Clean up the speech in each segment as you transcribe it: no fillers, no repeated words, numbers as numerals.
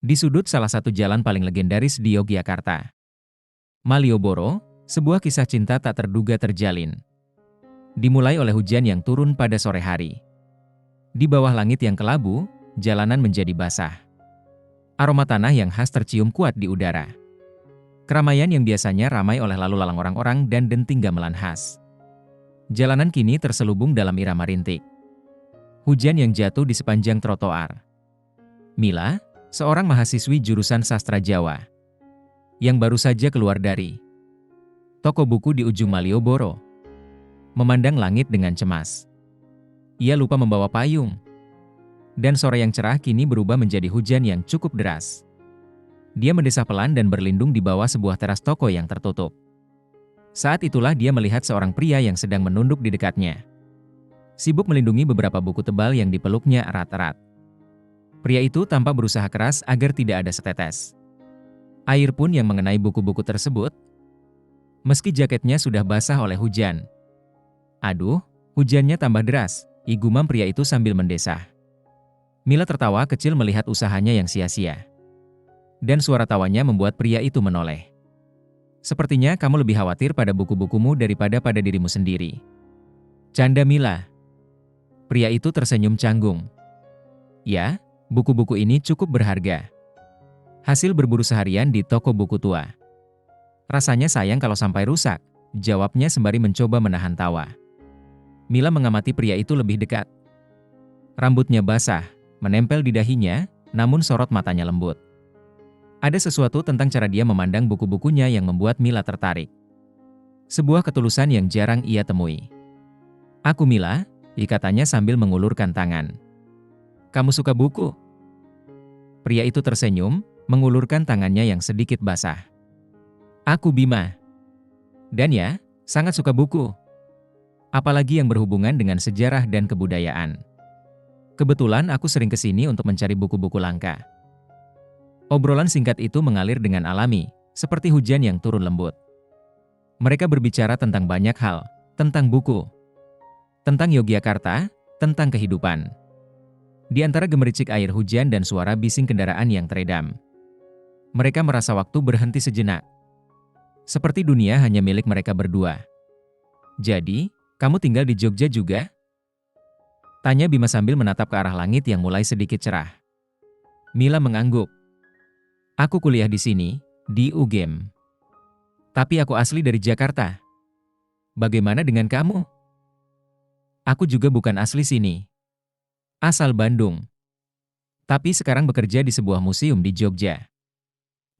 Di sudut salah satu jalan paling legendaris di Yogyakarta, Malioboro, sebuah kisah cinta tak terduga terjalin. Dimulai oleh hujan yang turun pada sore hari. Di bawah langit yang kelabu, jalanan menjadi basah. Aroma tanah yang khas tercium kuat di udara. Keramaian yang biasanya ramai oleh lalu lalang orang-orang dan denting gamelan khas. Jalanan kini terselubung dalam irama rintik. Hujan yang jatuh di sepanjang trotoar. Mila, seorang mahasiswi jurusan sastra Jawa, yang baru saja keluar dari toko buku di ujung Malioboro, memandang langit dengan cemas. Ia lupa membawa payung. Dan sore yang cerah kini berubah menjadi hujan yang cukup deras. Dia mendesah pelan dan berlindung di bawah sebuah teras toko yang tertutup. Saat itulah dia melihat seorang pria yang sedang menunduk di dekatnya. Sibuk melindungi beberapa buku tebal yang dipeluknya erat-erat. Pria itu tampak berusaha keras agar tidak ada setetes air pun yang mengenai buku-buku tersebut. Meski jaketnya sudah basah oleh hujan. Aduh, hujannya tambah deras, igumam pria itu sambil mendesah. Mila tertawa kecil melihat usahanya yang sia-sia. Dan suara tawanya membuat pria itu menoleh. Sepertinya kamu lebih khawatir pada buku-bukumu daripada pada dirimu sendiri. Canda Mila. Pria itu tersenyum canggung. Ya, buku-buku ini cukup berharga. Hasil berburu seharian di toko buku tua. Rasanya sayang kalau sampai rusak, jawabnya sembari mencoba menahan tawa. Mila mengamati pria itu lebih dekat. Rambutnya basah, menempel di dahinya, namun sorot matanya lembut. Ada sesuatu tentang cara dia memandang buku-bukunya yang membuat Mila tertarik. Sebuah ketulusan yang jarang ia temui. Aku Mila, katanya sambil mengulurkan tangan. Kamu suka buku? Pria itu tersenyum, mengulurkan tangannya yang sedikit basah. Aku Bima. Dan ya, sangat suka buku. Apalagi yang berhubungan dengan sejarah dan kebudayaan. Kebetulan aku sering kesini untuk mencari buku-buku langka. Obrolan singkat itu mengalir dengan alami, seperti hujan yang turun lembut. Mereka berbicara tentang banyak hal, tentang buku, tentang Yogyakarta, tentang kehidupan. Di antara gemericik air hujan dan suara bising kendaraan yang teredam, mereka merasa waktu berhenti sejenak. Seperti dunia hanya milik mereka berdua. Jadi, kamu tinggal di Jogja juga? Tanya Bima sambil menatap ke arah langit yang mulai sedikit cerah. Mila mengangguk. Aku kuliah di sini, di UGM. Tapi aku asli dari Jakarta. Bagaimana dengan kamu? Aku juga bukan asli sini. Asal Bandung. Tapi sekarang bekerja di sebuah museum di Jogja.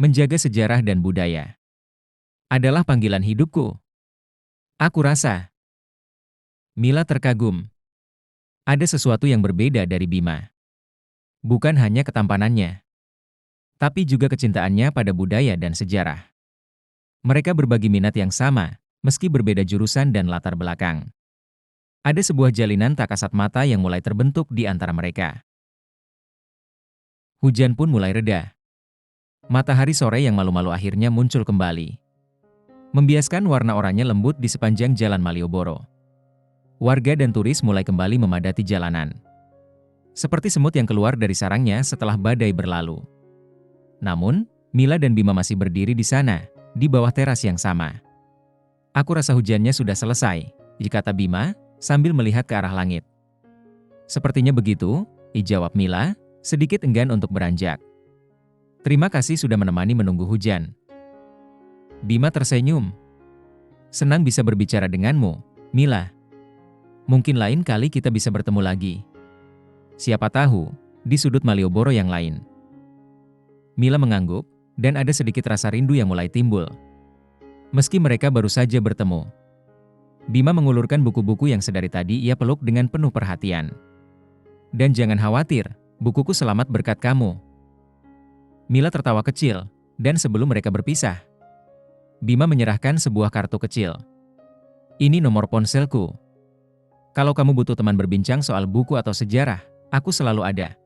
Menjaga sejarah dan budaya adalah panggilan hidupku. Aku rasa. Mila terkagum. Ada sesuatu yang berbeda dari Bima. Bukan hanya ketampanannya, tapi juga kecintaannya pada budaya dan sejarah. Mereka berbagi minat yang sama, meski berbeda jurusan dan latar belakang. Ada sebuah jalinan tak kasat mata yang mulai terbentuk di antara mereka. Hujan pun mulai reda. Matahari sore yang malu-malu akhirnya muncul kembali. Membiaskan warna oranye lembut di sepanjang jalan Malioboro. Warga dan turis mulai kembali memadati jalanan. Seperti semut yang keluar dari sarangnya setelah badai berlalu. Namun, Mila dan Bima masih berdiri di sana, di bawah teras yang sama. Aku rasa hujannya sudah selesai, kata Bima, sambil melihat ke arah langit. Sepertinya begitu, jawab Mila, sedikit enggan untuk beranjak. Terima kasih sudah menemani menunggu hujan. Bima tersenyum. Senang bisa berbicara denganmu, Mila. Mungkin lain kali kita bisa bertemu lagi. Siapa tahu, di sudut Malioboro yang lain. Mila mengangguk, dan ada sedikit rasa rindu yang mulai timbul. Meski mereka baru saja bertemu. Bima mengulurkan buku-buku yang sedari tadi ia peluk dengan penuh perhatian. Dan jangan khawatir, bukuku selamat berkat kamu. Mila tertawa kecil, dan sebelum mereka berpisah, Bima menyerahkan sebuah kartu kecil. Ini nomor ponselku. Kalau kamu butuh teman berbincang soal buku atau sejarah, aku selalu ada.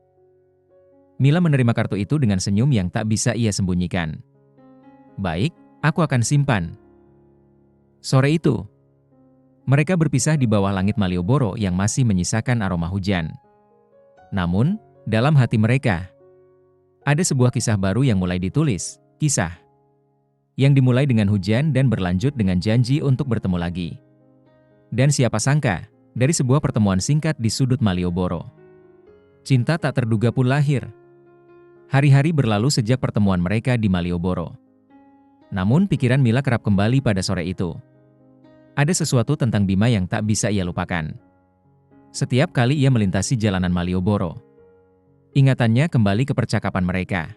Mila menerima kartu itu dengan senyum yang tak bisa ia sembunyikan. Baik, aku akan simpan. Sore itu, mereka berpisah di bawah langit Malioboro yang masih menyisakan aroma hujan. Namun, dalam hati mereka, Ada sebuah kisah baru yang mulai ditulis, kisah yang dimulai dengan hujan dan berlanjut dengan janji untuk bertemu lagi. Dan siapa sangka, dari sebuah pertemuan singkat di sudut Malioboro, cinta tak terduga pun lahir. Hari-hari berlalu sejak pertemuan mereka di Malioboro. Namun pikiran Mila kerap kembali pada sore itu. Ada sesuatu tentang Bima yang tak bisa ia lupakan. Setiap kali ia melintasi jalanan Malioboro, ingatannya kembali ke percakapan mereka.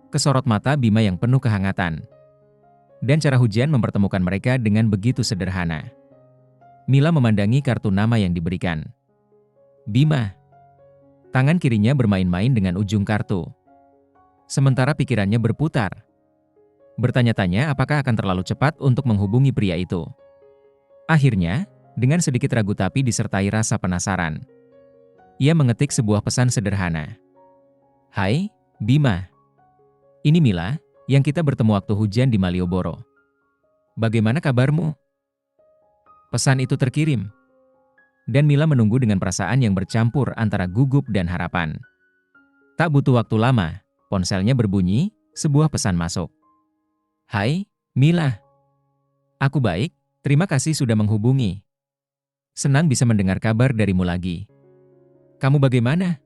Kesorot mata Bima yang penuh kehangatan. Dan cara hujan mempertemukan mereka dengan begitu sederhana. Mila memandangi kartu nama yang diberikan. Bima. Tangan kirinya bermain-main dengan ujung kartu. Sementara pikirannya berputar. Bertanya-tanya apakah akan terlalu cepat untuk menghubungi pria itu. Akhirnya, dengan sedikit ragu tapi disertai rasa penasaran, ia mengetik sebuah pesan sederhana. Hai, Bima. Ini Mila, yang kita bertemu waktu hujan di Malioboro. Bagaimana kabarmu? Pesan itu terkirim. Dan Mila menunggu dengan perasaan yang bercampur antara gugup dan harapan. Tak butuh waktu lama, ponselnya berbunyi, sebuah pesan masuk. Hai, Mila. Aku baik, terima kasih sudah menghubungi. Senang bisa mendengar kabar darimu lagi. Kamu bagaimana?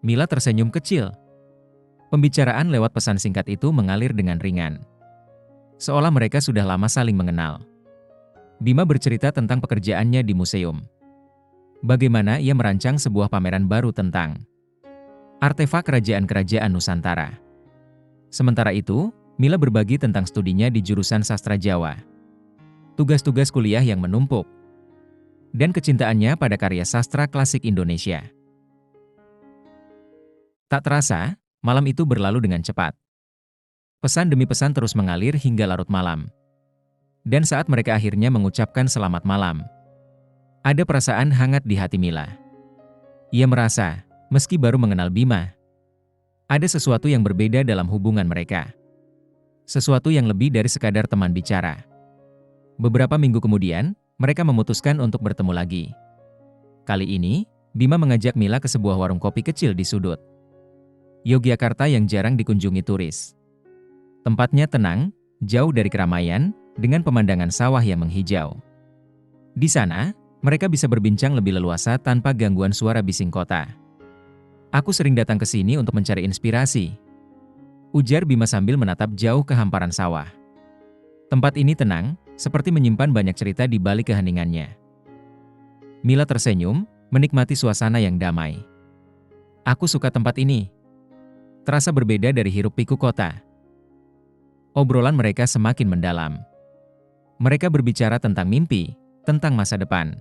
Mila tersenyum kecil. Pembicaraan lewat pesan singkat itu mengalir dengan ringan. Seolah mereka sudah lama saling mengenal. Bima bercerita tentang pekerjaannya di museum. Bagaimana ia merancang sebuah pameran baru tentang artefak kerajaan-kerajaan Nusantara. Sementara itu, Mila berbagi tentang studinya di jurusan sastra Jawa. Tugas-tugas kuliah yang menumpuk. Dan kecintaannya pada karya sastra klasik Indonesia. Tak terasa, malam itu berlalu dengan cepat. Pesan demi pesan terus mengalir hingga larut malam. Dan saat mereka akhirnya mengucapkan selamat malam, ada perasaan hangat di hati Mila. Ia merasa, meski baru mengenal Bima, ada sesuatu yang berbeda dalam hubungan mereka. Sesuatu yang lebih dari sekadar teman bicara. Beberapa minggu kemudian, mereka memutuskan untuk bertemu lagi. Kali ini, Bima mengajak Mila ke sebuah warung kopi kecil di sudut Yogyakarta yang jarang dikunjungi turis. Tempatnya tenang, jauh dari keramaian, dengan pemandangan sawah yang menghijau. Di sana, mereka bisa berbincang lebih leluasa tanpa gangguan suara bising kota. Aku sering datang ke sini untuk mencari inspirasi, ujar Bima sambil menatap jauh ke hamparan sawah. Tempat ini tenang, seperti menyimpan banyak cerita di balik keheningannya. Mila tersenyum, menikmati suasana yang damai. Aku suka tempat ini. Terasa berbeda dari hiruk-pikuk kota. Obrolan mereka semakin mendalam. Mereka berbicara tentang mimpi, tentang masa depan.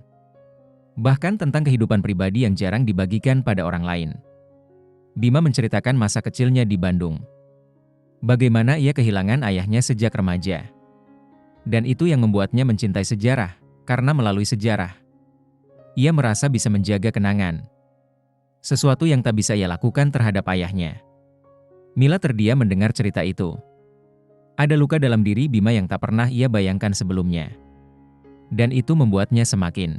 Bahkan tentang kehidupan pribadi yang jarang dibagikan pada orang lain. Bima menceritakan masa kecilnya di Bandung. Bagaimana ia kehilangan ayahnya sejak remaja. Dan itu yang membuatnya mencintai sejarah, karena melalui sejarah, ia merasa bisa menjaga kenangan. Sesuatu yang tak bisa ia lakukan terhadap ayahnya. Mila terdiam mendengar cerita itu. Ada luka dalam diri Bima yang tak pernah ia bayangkan sebelumnya. Dan itu membuatnya semakin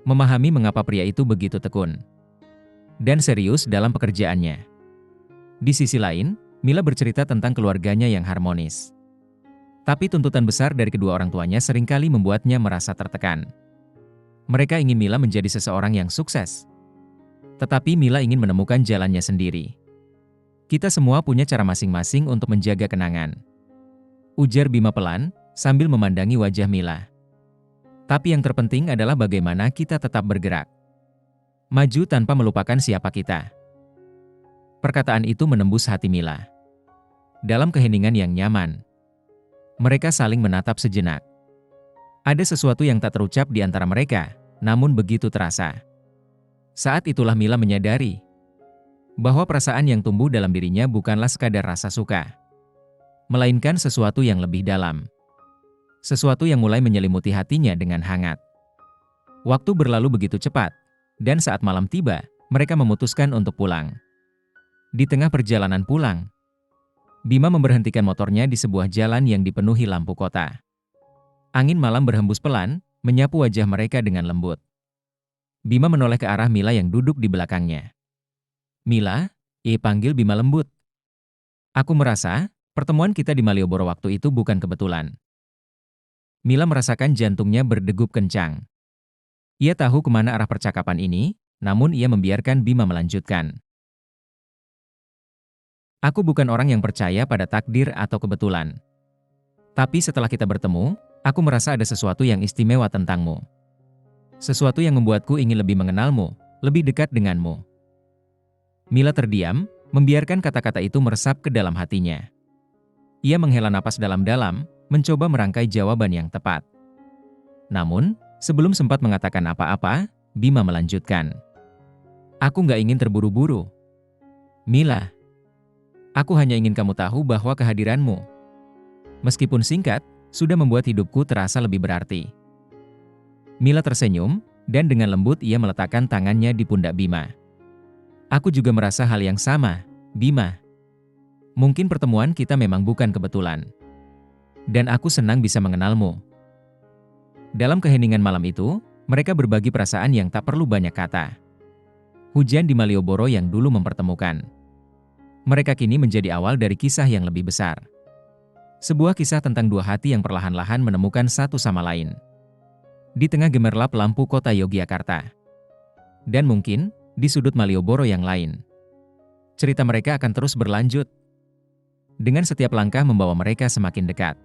memahami mengapa pria itu begitu tekun dan serius dalam pekerjaannya. Di sisi lain, Mila bercerita tentang keluarganya yang harmonis. Tapi tuntutan besar dari kedua orang tuanya seringkali membuatnya merasa tertekan. Mereka ingin Mila menjadi seseorang yang sukses. Tetapi Mila ingin menemukan jalannya sendiri. Kita semua punya cara masing-masing untuk menjaga kenangan, ujar Bima pelan, sambil memandangi wajah Mila. Tapi yang terpenting adalah bagaimana kita tetap bergerak. Maju tanpa melupakan siapa kita. Perkataan itu menembus hati Mila. Dalam keheningan yang nyaman, mereka saling menatap sejenak. Ada sesuatu yang tak terucap di antara mereka, namun begitu terasa. Saat itulah Mila menyadari bahwa perasaan yang tumbuh dalam dirinya bukanlah sekadar rasa suka, melainkan sesuatu yang lebih dalam. Sesuatu yang mulai menyelimuti hatinya dengan hangat. Waktu berlalu begitu cepat, dan saat malam tiba, mereka memutuskan untuk pulang. Di tengah perjalanan pulang, Bima memberhentikan motornya di sebuah jalan yang dipenuhi lampu kota. Angin malam berhembus pelan, menyapu wajah mereka dengan lembut. Bima menoleh ke arah Mila yang duduk di belakangnya. Mila, Panggil Bima lembut. Aku merasa, pertemuan kita di Malioboro waktu itu bukan kebetulan. Mila merasakan jantungnya berdegup kencang. Ia tahu kemana arah percakapan ini, namun ia membiarkan Bima melanjutkan. Aku bukan orang yang percaya pada takdir atau kebetulan. Tapi setelah kita bertemu, aku merasa ada sesuatu yang istimewa tentangmu. Sesuatu yang membuatku ingin lebih mengenalmu, lebih dekat denganmu. Mila terdiam, membiarkan kata-kata itu meresap ke dalam hatinya. Ia menghela napas dalam-dalam, mencoba merangkai jawaban yang tepat. Namun, sebelum sempat mengatakan apa-apa, Bima melanjutkan. Aku nggak ingin terburu-buru. Mila, aku hanya ingin kamu tahu bahwa kehadiranmu, meskipun singkat, sudah membuat hidupku terasa lebih berarti. Mila tersenyum, dan dengan lembut ia meletakkan tangannya di pundak Bima. Aku juga merasa hal yang sama, Bima. Mungkin pertemuan kita memang bukan kebetulan. Dan aku senang bisa mengenalmu. Dalam keheningan malam itu, mereka berbagi perasaan yang tak perlu banyak kata. Hujan di Malioboro yang dulu mempertemukan. Mereka kini menjadi awal dari kisah yang lebih besar. Sebuah kisah tentang dua hati yang perlahan-lahan menemukan satu sama lain. Di tengah gemerlap lampu kota Yogyakarta. Dan mungkin, di sudut Malioboro yang lain. Cerita mereka akan terus berlanjut. Dengan setiap langkah membawa mereka semakin dekat.